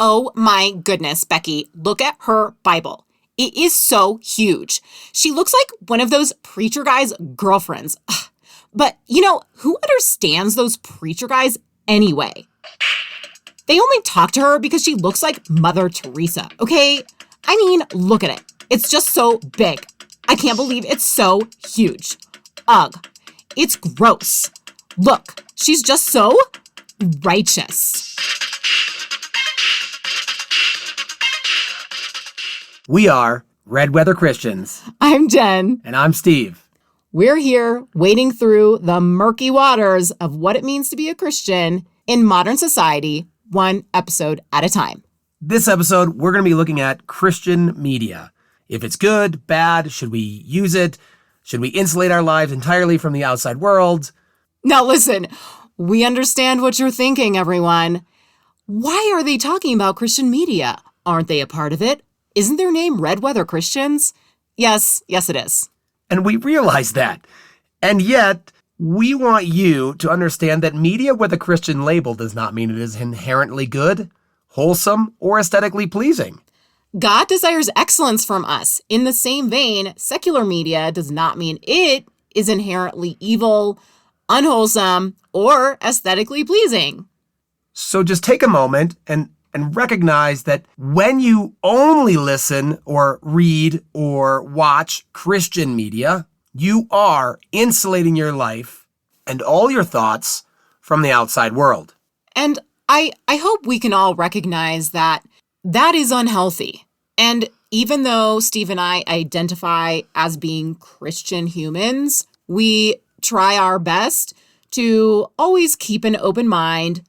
Oh my goodness, Becky, look at her Bible. It is so huge. She looks like one of those preacher guys' girlfriends. Ugh. But, who understands those preacher guys anyway? They only talk to her because she looks like Mother Teresa, okay? I mean, look at it. It's just so big. I can't believe it's so huge. Ugh. It's gross. Look, she's just so righteous. We are Red Weather Christians. I'm Jen. And I'm Steve. We're here wading through the murky waters of what it means to be a Christian in modern society, one episode at a time. This episode, we're going to be looking at Christian media. If it's good, bad, should we use it? Should we insulate our lives entirely from the outside world? Now listen, we understand what you're thinking, everyone. Why are they talking about Christian media? Aren't they a part of it? Isn't their name Red Weather Christians? Yes, it is. And we realize that. And yet, we want you to understand that media with a Christian label does not mean it is inherently good, wholesome, or aesthetically pleasing. God desires excellence from us. In the same vein, secular media does not mean it is inherently evil, unwholesome, or aesthetically pleasing. So just take a moment and recognize that when you only listen or read or watch Christian media, you are insulating your life and all your thoughts from the outside world. And I hope we can all recognize that is unhealthy. And even though Steve and I identify as being Christian humans, we try our best to always keep an open mind,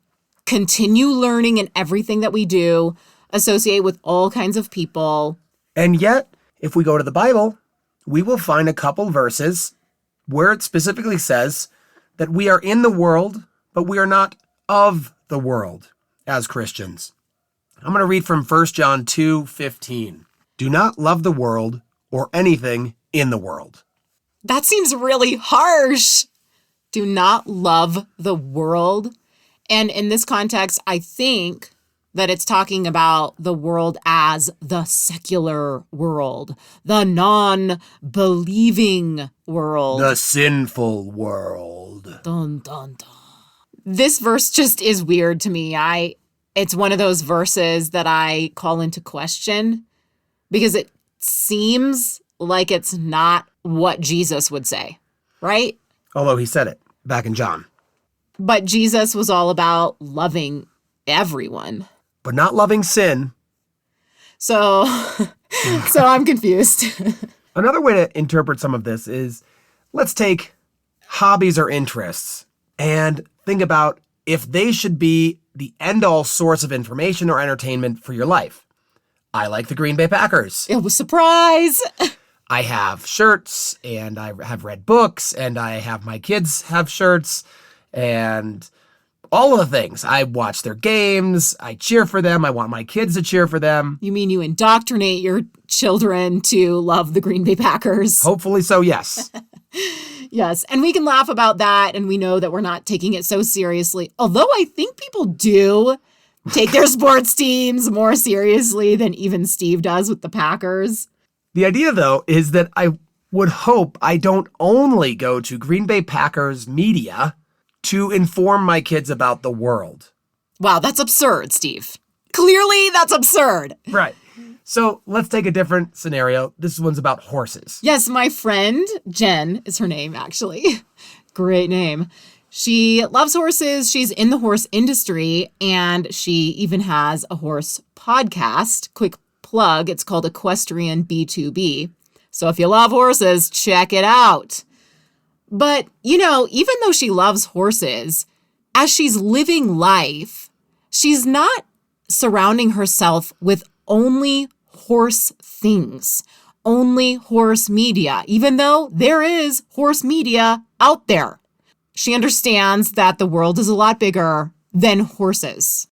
continue learning in everything that we do, associate with all kinds of people. And yet, if we go to the Bible, we will find a couple verses where it specifically says that we are in the world, but we are not of the world as Christians. I'm going to read from 1 John 2:15. Do not love the world or anything in the world. That seems really harsh. Do not love the world. And in this context, I think that it's talking about the world as the secular world, the non-believing world. The sinful world. Dun, dun, dun. This verse just is weird to me. It's one of those verses that I call into question because it seems like it's not what Jesus would say, right? Although he said it back in John. But Jesus was all about loving everyone. But not loving sin. So I'm confused. Another way to interpret some of this is, let's take hobbies or interests and think about if they should be the end-all source of information or entertainment for your life. I like the Green Bay Packers. It was a surprise. I have shirts, and I have read books, and I have my kids have shirts, and all of the things. I watch their games. I cheer for them. I want my kids to cheer for them. You mean you indoctrinate your children to love the Green Bay Packers? Hopefully so, yes. Yes, and we can laugh about that, and we know that we're not taking it so seriously. Although I think people do take their sports teams more seriously than even Steve does with the Packers. The idea, though, is that I would hope I don't only go to Green Bay Packers media to inform my kids about the world. Wow, that's absurd, Steve. Clearly, that's absurd. Right. So let's take a different scenario. This one's about horses. Yes, my friend, Jen is her name, actually. Great name. She loves horses. She's in the horse industry, and she even has a horse podcast. Quick plug, it's called Equestrian B2B. So if you love horses, check it out. But, even though she loves horses, as she's living life, she's not surrounding herself with only horse things, only horse media, even though there is horse media out there. She understands that the world is a lot bigger than horses.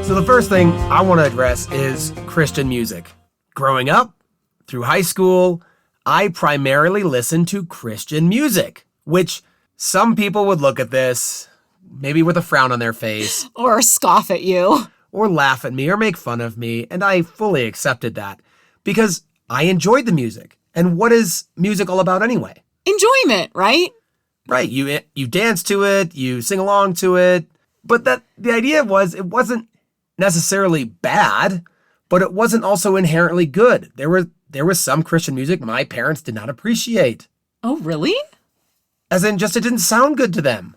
So the first thing I want to address is Christian music. Growing up, through high school, I primarily listen to Christian music, which some people would look at this, maybe with a frown on their face. Or scoff at you. Or laugh at me or make fun of me, and I fully accepted that because I enjoyed the music. And what is music all about anyway? Enjoyment, right? Right, you dance to it, you sing along to it, but the idea was it wasn't necessarily bad, but it wasn't also inherently good. There was some Christian music my parents did not appreciate. Oh, really? As in, just it didn't sound good to them.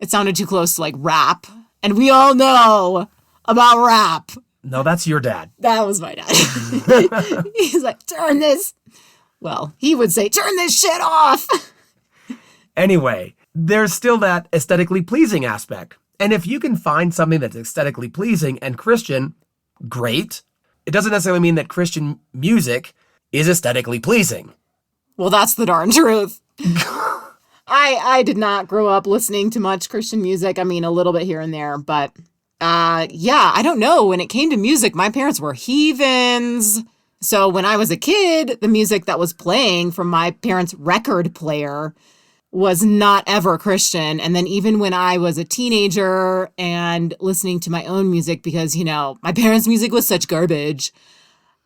It sounded too close to like rap, and we all know about rap. No, that's your dad. That was my dad. He's like, turn this. Well, he would say, turn this shit off. Anyway, there's still that aesthetically pleasing aspect. And if you can find something that's aesthetically pleasing and Christian, great. It doesn't necessarily mean that Christian music is aesthetically pleasing. Well, that's the darn truth. I did not grow up listening to much Christian music. I mean, a little bit here and there, but yeah, I don't know. When it came to music, my parents were heathens. So when I was a kid, the music that was playing from my parents' record player was not ever Christian. And then even when I was a teenager and listening to my own music, because, you know, my parents' music was such garbage,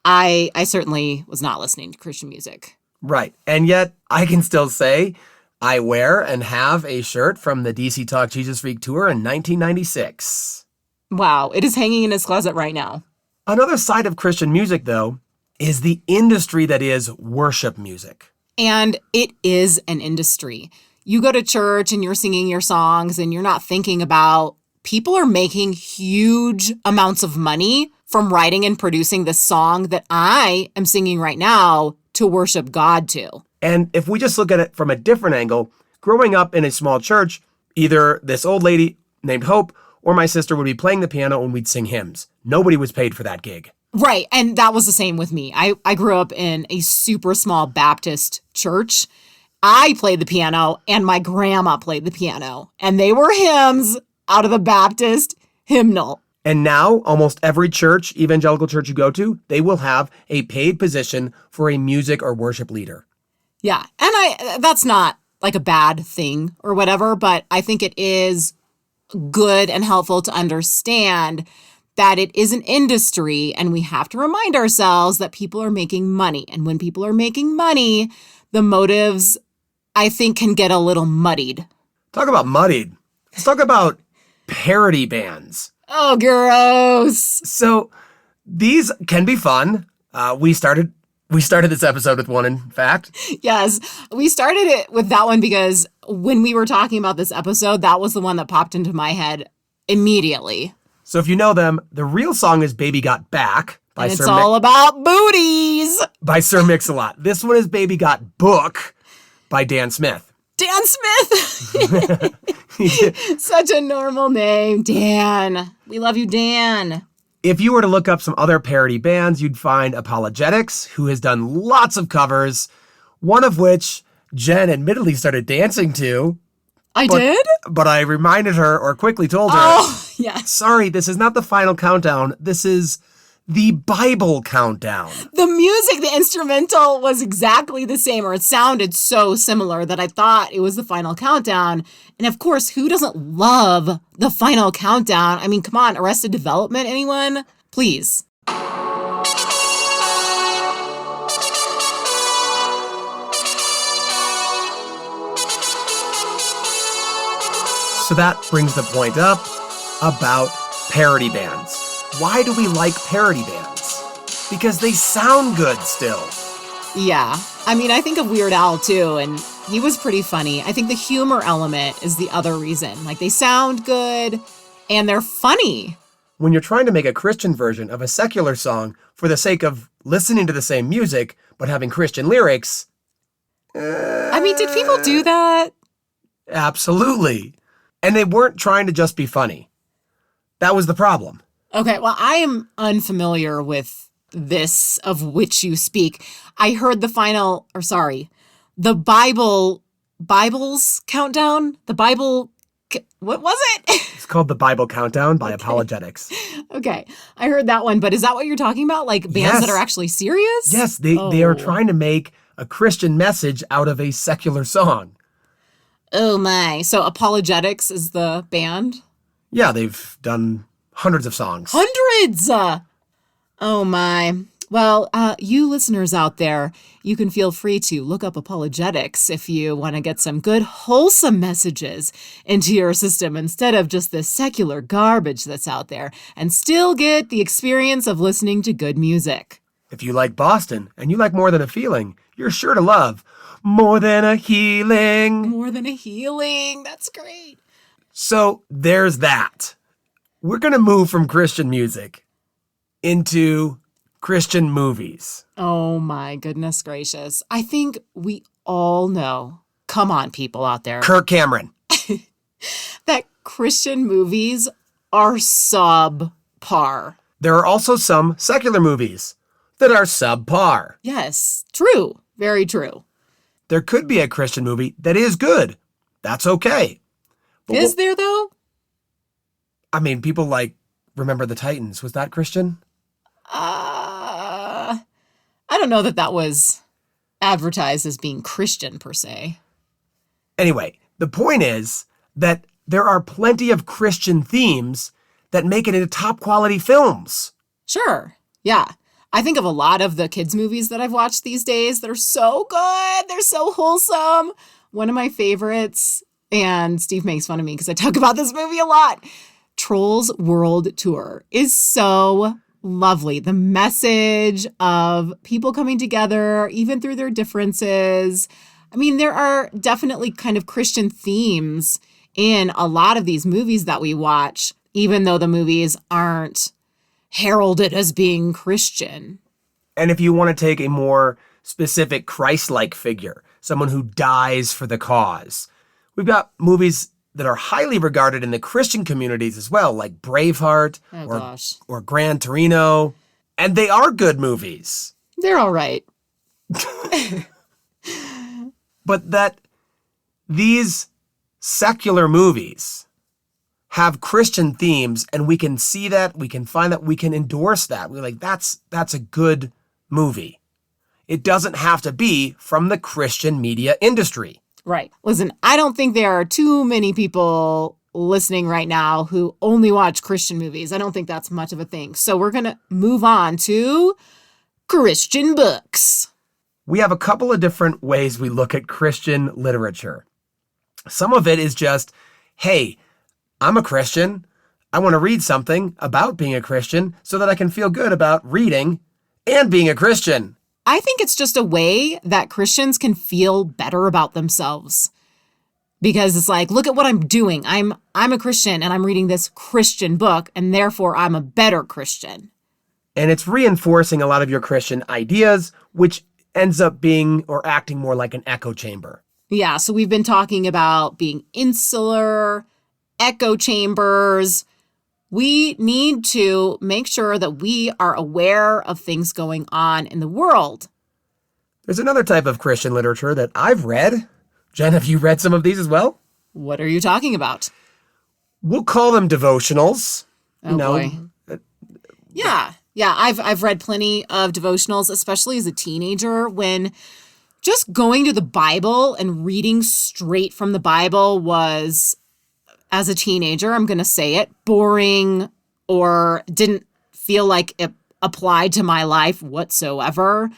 I certainly was not listening to Christian music. Right. And yet I can still say I wear and have a shirt from the DC Talk Jesus Freak Tour in 1996. Wow. It is hanging in his closet right now. Another side of Christian music, though, is the industry that is worship music. And it is an industry. You go to church and you're singing your songs and you're not thinking about people are making huge amounts of money from writing and producing the song that I am singing right now to worship God to. And if we just look at it from a different angle, growing up in a small church, either this old lady named Hope or my sister would be playing the piano and we'd sing hymns. Nobody was paid for that gig. Right. And that was the same with me. I grew up in a super small Baptist church. I played the piano and my grandma played the piano. And they were hymns out of the Baptist hymnal. And now almost every church, evangelical church you go to, they will have a paid position for a music or worship leader. Yeah. And that's not like a bad thing or whatever, but I think it is good and helpful to understand that it is an industry and we have to remind ourselves that people are making money. And when people are making money, the motives, I think, can get a little muddied. Talk about muddied. Let's talk about parody bands. Oh, gross. So these can be fun. We started this episode with one, in fact. Yes, we started it with that one because when we were talking about this episode, that was the one that popped into my head immediately. So if you know them, the real song is Baby Got Back by and it's all about booties. By Sir Mix-a-Lot. This one is Baby Got Book by Dan Smith. Dan Smith. Such a normal name. Dan. We love you, Dan. If you were to look up some other parody bands, you'd find Apologetics, who has done lots of covers, one of which Jen admittedly started dancing to. I did? But I reminded her or quickly told her, oh, yes. Sorry, this is not the final countdown. This is the Bible countdown. The music, the instrumental was exactly the same, or it sounded so similar that I thought it was the final countdown. And of course, who doesn't love the final countdown? I mean, come on, Arrested Development, anyone? Please. So that brings the point up about parody bands. Why do we like parody bands? Because they sound good still. Yeah. I mean, I think of Weird Al too, and he was pretty funny. I think the humor element is the other reason. Like, they sound good and they're funny. When you're trying to make a Christian version of a secular song for the sake of listening to the same music but having Christian lyrics. I mean, did people do that? Absolutely. And they weren't trying to just be funny. That was the problem. Okay, well, I am unfamiliar with this of which you speak. I heard the Bible's countdown? What was it? It's called The Bible Countdown by Apologetics. Okay, I heard that one, but is that what you're talking about? Like bands that are actually serious? Yes, they are trying to make a Christian message out of a secular song. Oh my. So Apologetics is the band? Yeah, they've done hundreds of songs. Hundreds! Oh my. Well, you listeners out there, you can feel free to look up apologetics if you want to get some good, wholesome messages into your system instead of just this secular garbage that's out there, and still get the experience of listening to good music. If you like Boston and you like More Than a Feeling, you're sure to love More Than a Healing. More Than a Healing. That's great. So there's that. We're going to move from Christian music into Christian movies. Oh my goodness gracious. I think we all know, come on people out there, Kirk Cameron. that Christian movies are subpar. There are also some secular movies that are subpar. Yes, true. Very true. There could be a Christian movie that is good. That's okay. But Is there though? I mean, people like Remember the Titans. Was that Christian? I don't know that was advertised as being Christian per se. Anyway, the point is that there are plenty of Christian themes that make it into top quality films. Sure. Yeah. I think of a lot of the kids' movies that I've watched these days that are so good. They're so wholesome. One of my favorites, and Steve makes fun of me because I talk about this movie a lot, Trolls World Tour, is so lovely. The message of people coming together, even through their differences. I mean, there are definitely kind of Christian themes in a lot of these movies that we watch, even though the movies aren't heralded as being Christian. And if you want to take a more specific Christ-like figure, someone who dies for the cause, we've got movies that are highly regarded in the Christian communities as well, like Braveheart or Gran Torino. And they are good movies. They're all right. But that these secular movies have Christian themes, and we can see that, we can find that, we can endorse that. We're like, that's a good movie. It doesn't have to be from the Christian media industry. Right. Listen, I don't think there are too many people listening right now who only watch Christian movies. I don't think that's much of a thing. So we're going to move on to Christian books. We have a couple of different ways we look at Christian literature. Some of it is just, hey, I'm a Christian. I want to read something about being a Christian so that I can feel good about reading and being a Christian. I think it's just a way that Christians can feel better about themselves. Because it's like, look at what I'm doing. I'm a Christian and I'm reading this Christian book, and therefore I'm a better Christian. And it's reinforcing a lot of your Christian ideas, which ends up being or acting more like an echo chamber. Yeah, so we've been talking about being insular, echo chambers. We need to make sure that we are aware of things going on in the world. There's another type of Christian literature that I've read. Jen, have you read some of these as well? What are you talking about? We'll call them devotionals. Oh, boy. Yeah, I've read plenty of devotionals, especially as a teenager, when just going to the Bible and reading straight from the Bible was, as a teenager, I'm going to say it, boring or didn't feel like it applied to my life whatsoever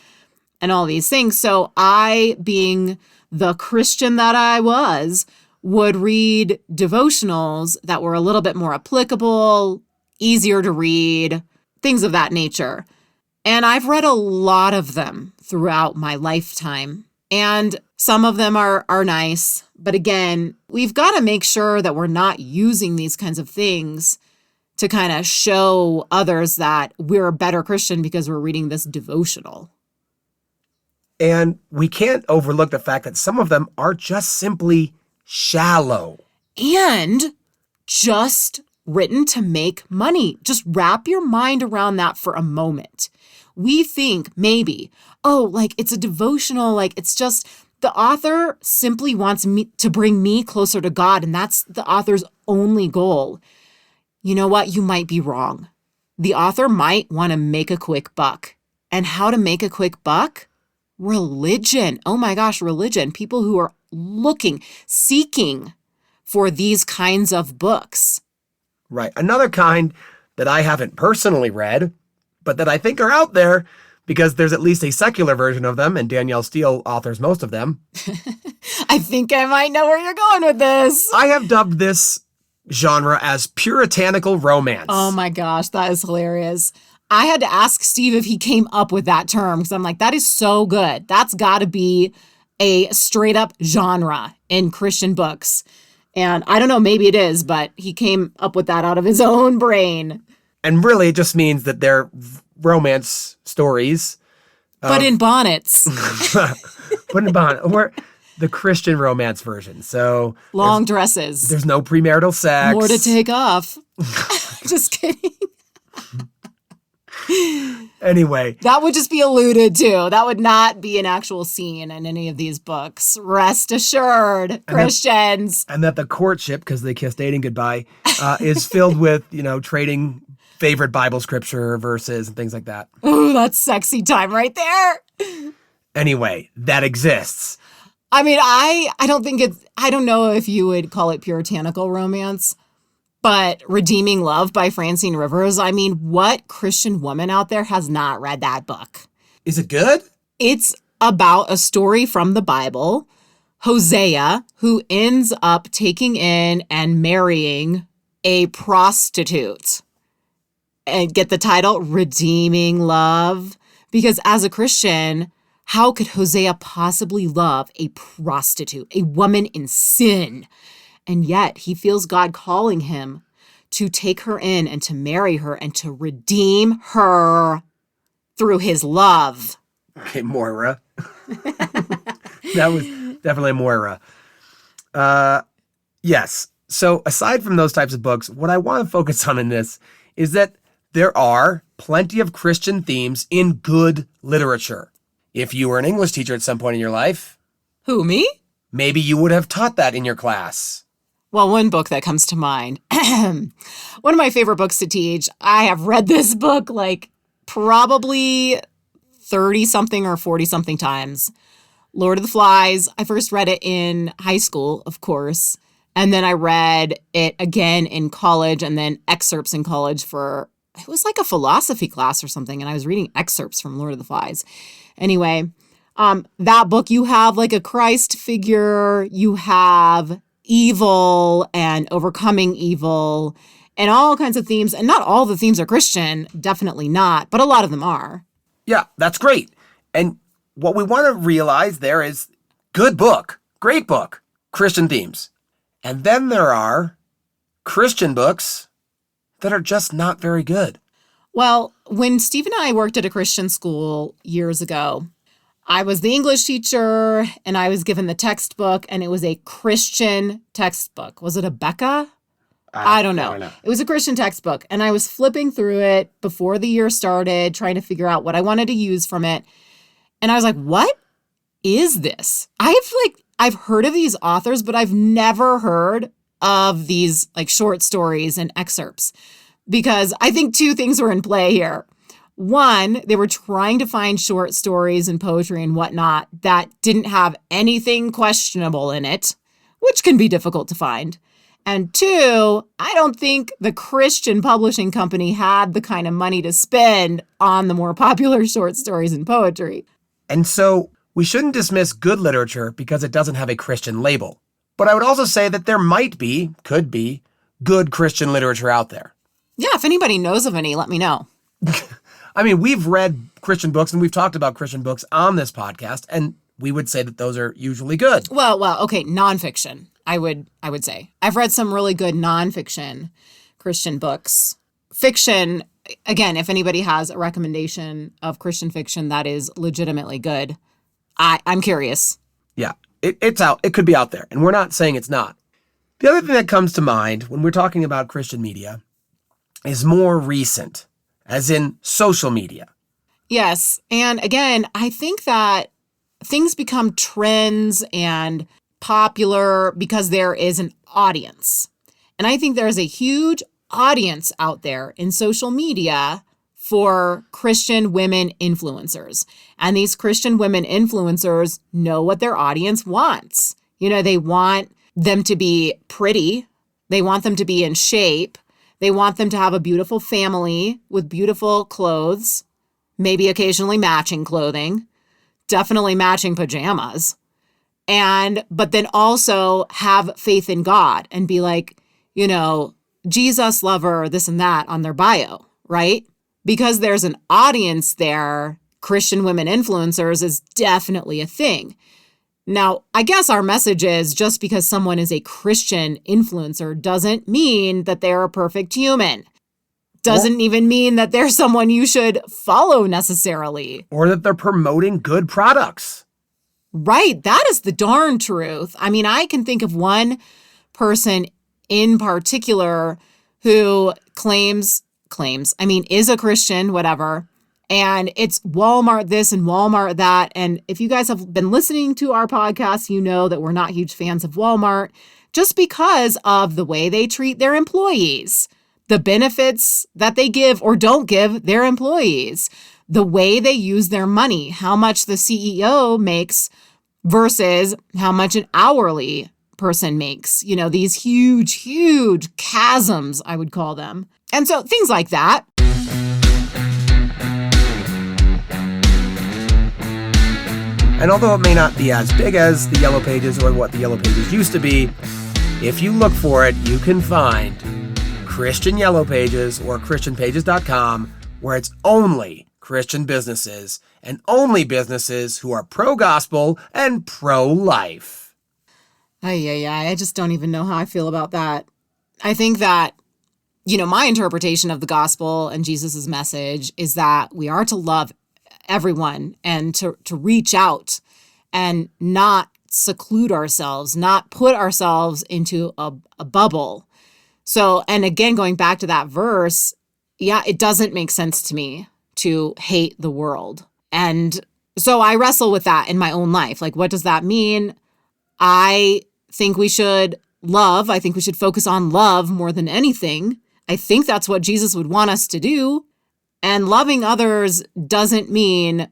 and all these things. So I, being the Christian that I was, would read devotionals that were a little bit more applicable, easier to read, things of that nature. And I've read a lot of them throughout my lifetime. And some of them are nice. But again, we've got to make sure that we're not using these kinds of things to kind of show others that we're a better Christian because we're reading this devotional. And we can't overlook the fact that some of them are just simply shallow. And just written to make money. Just wrap your mind around that for a moment. We think maybe, oh, like it's a devotional, like it's just the author simply wants me to bring me closer to God, and that's the author's only goal. You know what? You might be wrong. The author might want to make a quick buck. And how to make a quick buck? religion. Oh my gosh, religion. People who are seeking for these kinds of books. Right. Another kind that I haven't personally read, but that I think are out there because there's at least a secular version of them, and Danielle Steele authors most of them. I think I might know where you're going with this. I have dubbed this genre as puritanical romance. Oh my gosh, that is hilarious. I had to ask Steve if he came up with that term because I'm like, that is so good. That's got to be a straight up genre in Christian books. And I don't know, maybe it is, but he came up with that out of his own brain. And really, it just means that they're romance stories. But in bonnets. Put in bonnet. Or the Christian romance version. So long dresses. There's no premarital sex. More to take off. Just kidding. Anyway. That would just be alluded to. That would not be an actual scene in any of these books. Rest assured, Christians. And that the courtship, because they kiss dating goodbye, is filled with, trading favorite Bible scripture verses and things like that. Oh, that's sexy time right there. Anyway, that exists. I mean, I don't know if you would call it puritanical romance, but Redeeming Love by Francine Rivers. I mean, what Christian woman out there has not read that book? Is it good? It's about a story from the Bible, Hosea, who ends up taking in and marrying a prostitute. And get the title, Redeeming Love? Because as a Christian, how could Hosea possibly love a prostitute, a woman in sin? And yet he feels God calling him to take her in and to marry her and to redeem her through his love. Okay, Moira. That was definitely Moira. Yes. So aside from those types of books, what I want to focus on in this is that there are plenty of Christian themes in good literature. If you were an English teacher at some point in your life. Who, me? Maybe you would have taught that in your class. Well, one book that comes to mind, one of my favorite books to teach, I have read this book like probably 30-something or 40-something times. Lord of the Flies. I first read it in high school, of course. And then I read it again in college and then excerpts in college it was like a philosophy class or something. And I was reading excerpts from Lord of the Flies. Anyway, that book, you have like a Christ figure, you have evil and overcoming evil and all kinds of themes. And not all the themes are Christian, definitely not, but a lot of them are. Yeah, that's great. And what we want to realize there is good book, great book, Christian themes. And then there are Christian books that are just not very good. Well, when Steve and I worked at a Christian school years ago, I was the English teacher and I was given the textbook and it was a Christian textbook. Was it a Becca? I don't know. It was a Christian textbook and I was flipping through it before the year started, trying to figure out what I wanted to use from it. And I was like, what is this? I've heard of these authors, but I've never heard of these like short stories and excerpts because I think two things were in play here. One, they were trying to find short stories and poetry and whatnot that didn't have anything questionable in it, which can be difficult to find. And two, I don't think the Christian publishing company had the kind of money to spend on the more popular short stories and poetry. And so we shouldn't dismiss good literature because it doesn't have a Christian label. But I would also say that there could be, good Christian literature out there. Yeah, if anybody knows of any, let me know. I mean, we've read Christian books and we've talked about Christian books on this podcast, and we would say that those are usually good. Well, okay, nonfiction, I would say. I've read some really good nonfiction Christian books. Fiction, again, if anybody has a recommendation of Christian fiction that is legitimately good, I'm curious. Yeah, it's out. It could be out there, and we're not saying it's not. The other thing that comes to mind when we're talking about Christian media is more recent, as in social media. Yes, and again, I think that things become trends and popular because there is an audience. And I think there is a huge audience out there in social media for Christian women influencers. And these Christian women influencers know what their audience wants. They want them to be pretty. They want them to be in shape. They want them to have a beautiful family with beautiful clothes, maybe occasionally matching clothing, definitely matching pajamas. But then also have faith in God and be like, Jesus lover, this and that on their bio, right? Because there's an audience there, Christian women influencers is definitely a thing. Now, I guess our message is just because someone is a Christian influencer doesn't mean that they're a perfect human. Doesn't even mean that they're someone you should follow necessarily. Or that they're promoting good products. Right. That is the darn truth. I mean, I can think of one person in particular who is a Christian, whatever. And it's Walmart this and Walmart that. And if you guys have been listening to our podcast, you know that we're not huge fans of Walmart just because of the way they treat their employees, the benefits that they give or don't give their employees, the way they use their money, how much the CEO makes versus how much an hourly person makes. These huge, huge chasms, I would call them. And so things like that. And although it may not be as big as the Yellow Pages or what the Yellow Pages used to be, if you look for it, you can find Christian Yellow Pages or christianpages.com, where it's only Christian businesses and only businesses who are pro-gospel and pro-life. I just don't even know how I feel about that. I think that, my interpretation of the gospel and Jesus's message is that we are to love everyone and to reach out and not seclude ourselves, not put ourselves into a bubble. So, and again, going back to that verse, it doesn't make sense to me to hate the world. And so I wrestle with that in my own life. Like, what does that mean? I think we should love. I think we should focus on love more than anything. I think that's what Jesus would want us to do. And loving others doesn't mean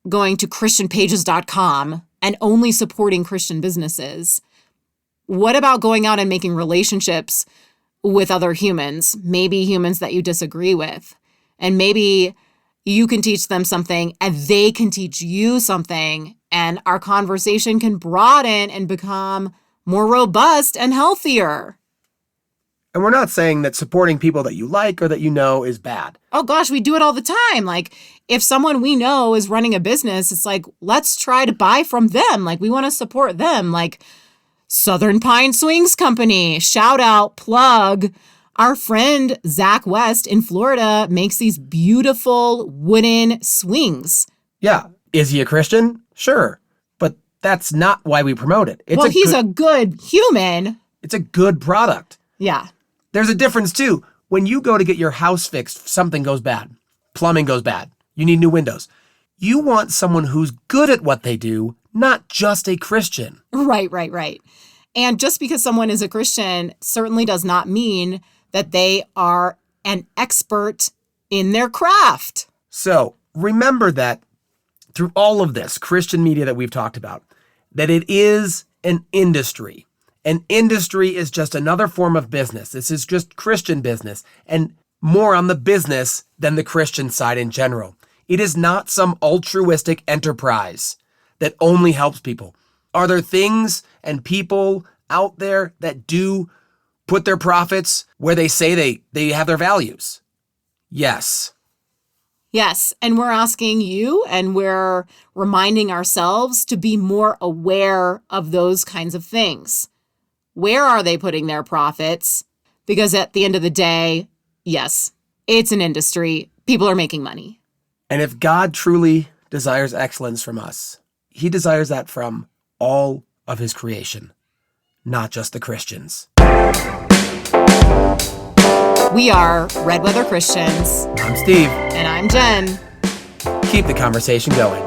going to christianpages.com and only supporting Christian businesses. What about going out and making relationships with other humans, maybe humans that you disagree with? And maybe you can teach them something and they can teach you something, and our conversation can broaden and become more robust and healthier. And we're not saying that supporting people that you like or that you know is bad. Oh gosh, we do it all the time. Like, if someone we know is running a business, it's like, let's try to buy from them. Like, we want to support them. Like Southern Pine Swings Company, shout out, plug. Our friend Zach West in Florida makes these beautiful wooden swings. Yeah. Is he a Christian? Sure. But that's not why we promote it. He's a good human. It's a good product. Yeah. There's a difference too. When you go to get your house fixed, something goes bad. Plumbing goes bad. You need new windows. You want someone who's good at what they do, not just a Christian. Right. And just because someone is a Christian certainly does not mean that they are an expert in their craft. So remember that through all of this Christian media that we've talked about, that it is an industry. An industry is just another form of business. This is just Christian business and more on the business than the Christian side in general. It is not some altruistic enterprise that only helps people. Are there things and people out there that do put their profits where they say they have their values? Yes. Yes, and we're asking you and we're reminding ourselves to be more aware of those kinds of things. Where are they putting their profits? Because at the end of the day, yes, it's an industry. People are making money. And if God truly desires excellence from us, he desires that from all of his creation, not just the Christians. We are Red Weather Christians. I'm Steve. And I'm Jen. Keep the conversation going.